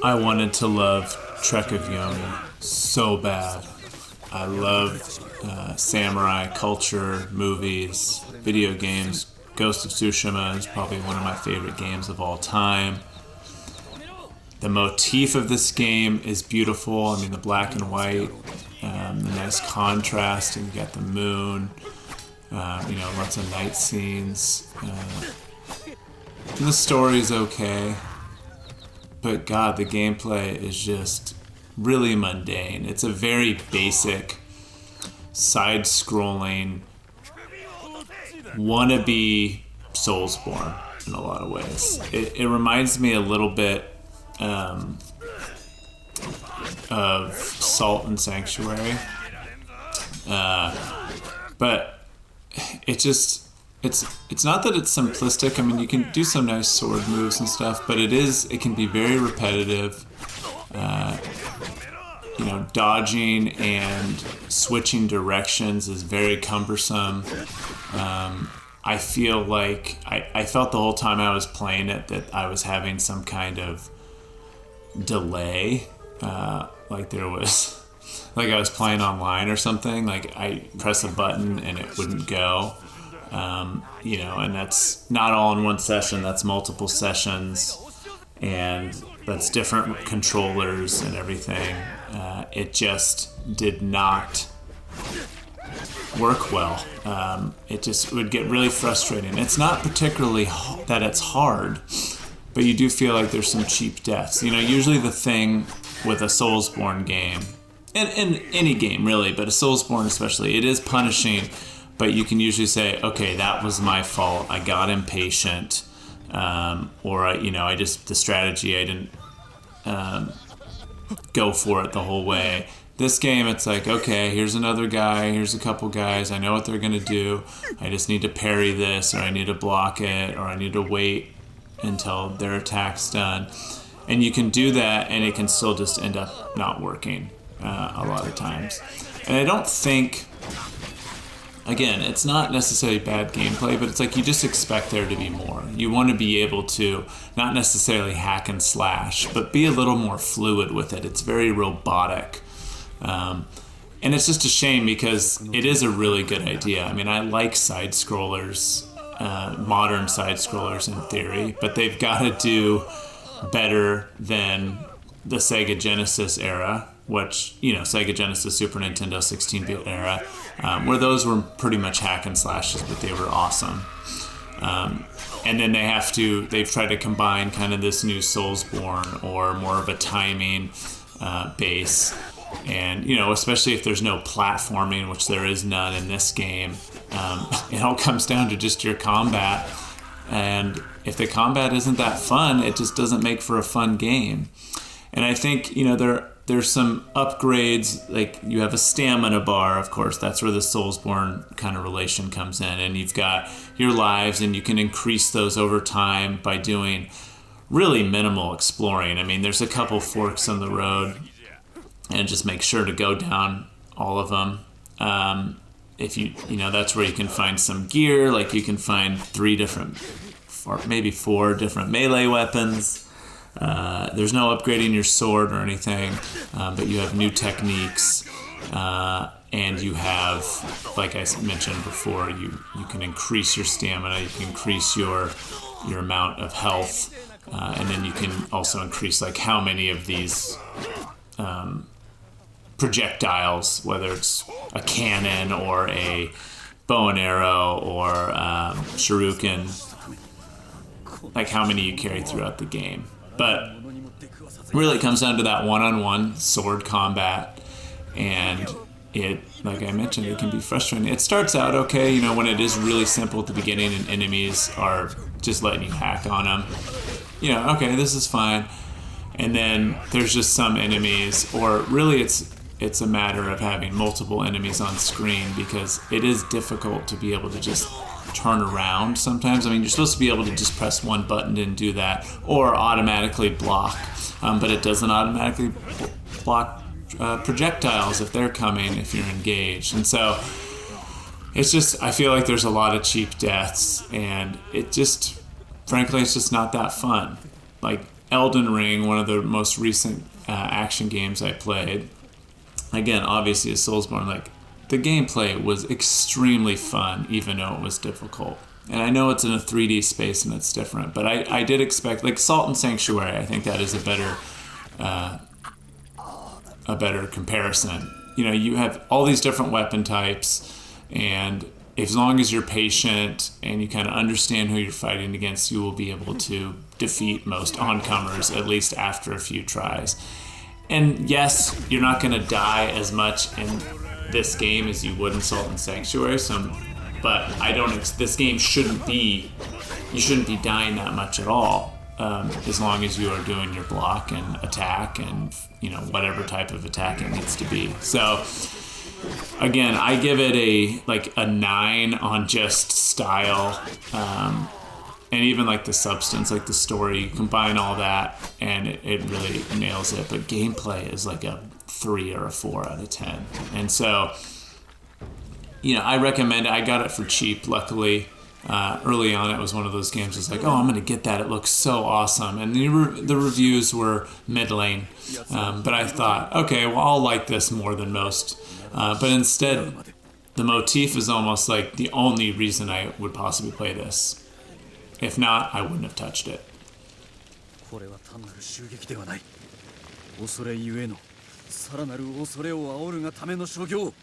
I wanted to love Trek of Yomi so bad. I love samurai culture, movies, video games. Ghost of Tsushima is probably one of my favorite games of all time. The motif of this game is beautiful. I mean, the black and white, the nice contrast, and you got the moon, lots of night scenes. And the story is okay. But God, the gameplay is just really mundane. It's a very basic, side-scrolling, wannabe Soulsborne in a lot of ways. It reminds me a little bit of Salt and Sanctuary, but it's not that it's simplistic. I mean, you can do some nice sword moves and stuff, but it can be very repetitive. Dodging and switching directions is very cumbersome. I feel like I felt the whole time I was playing it that I was having some kind of delay, like I was playing online or something. Like I press a button and it wouldn't go. And that's not all in one session, that's multiple sessions, and that's different controllers and everything. It just did not work well. It just would get really frustrating. It's not particularly that it's hard, but you do feel like there's some cheap deaths. Usually the thing with a Soulsborne game, and any game really, but a Soulsborne especially, it is punishing. But you can usually say, okay, that was my fault. I got impatient, the strategy, I didn't go for it the whole way. This game, it's like, okay, here's another guy, here's a couple guys, I know what they're gonna do. I just need to parry this, or I need to block it, or I need to wait until their attack's done. And you can do that, and it can still just end up not working a lot of times. And I don't think... Again, it's not necessarily bad gameplay, but it's like you just expect there to be more. You want to be able to not necessarily hack and slash, but be a little more fluid with it. It's very robotic. And it's just a shame because it is a really good idea. I mean, I like side-scrollers, modern side-scrollers in theory, but they've got to do better than the Sega Genesis era, which, Sega Genesis, Super Nintendo, 16-bit era, where those were pretty much hack and slashes, but they were awesome. And then they've tried to combine kind of this new Soulsborne or more of a timing base. And, especially if there's no platforming, which there is none in this game, it all comes down to just your combat. And if the combat isn't that fun, it just doesn't make for a fun game. And I think, there's some upgrades, like you have a stamina bar, of course, that's where the Soulsborne kind of relation comes in, and you've got your lives, and you can increase those over time by doing really minimal exploring. I mean, there's a couple forks in the road, and just make sure to go down all of them. If that's where you can find some gear, like you can find 3 different, or maybe 4 different melee weapons. There's no upgrading your sword or anything, but you have new techniques, and you have, like I mentioned before, you can increase your stamina, you can increase your amount of health, and then you can also increase like how many of these projectiles, whether it's a cannon or a bow and arrow or shuriken, like how many you carry throughout the game. But really it comes down to that one-on-one sword combat, and it, like I mentioned, it can be frustrating. It starts out okay, when it is really simple at the beginning and enemies are just letting you hack on them. Okay, this is fine. And then there's just some enemies, or really it's a matter of having multiple enemies on screen, because it is difficult to be able to just turn around sometimes. I mean, you're supposed to be able to just press one button and do that, or automatically block, but it doesn't automatically block projectiles if they're coming, if you're engaged. And so it's just, I feel like there's a lot of cheap deaths, and it just, frankly, it's just not that fun. Like Elden Ring, one of the most recent action games I played, again, obviously a Soulsborne, like the gameplay was extremely fun, even though it was difficult. And I know it's in a 3D space and it's different, but I did expect, like Salt and Sanctuary, I think that is a better comparison. You know, you have all these different weapon types, and as long as you're patient and you kind of understand who you're fighting against, you will be able to defeat most oncomers, at least after a few tries. And yes, you're not going to die as much in this game as you would in Salt and Sanctuary. But I don't. This game shouldn't be. You shouldn't be dying that much at all, as long as you are doing your block and attack, and whatever type of attack it needs to be. So again, I give it a 9 on just style, and even like the substance, like the story. You combine all that, and it really nails it. But gameplay is like a 3 or a 4 out of 10, and so. I recommend it. I got it for cheap, luckily. Early on, it was one of those games. It's like, oh, I'm going to get that. It looks so awesome. And the reviews were middling. But I thought, okay, well, I'll like this more than most. But instead, the motif is almost like the only reason I would possibly play this. If not, I wouldn't have touched it. これは単なる襲撃ではない。恐れゆえのさらなる恐れを煽るがための所業。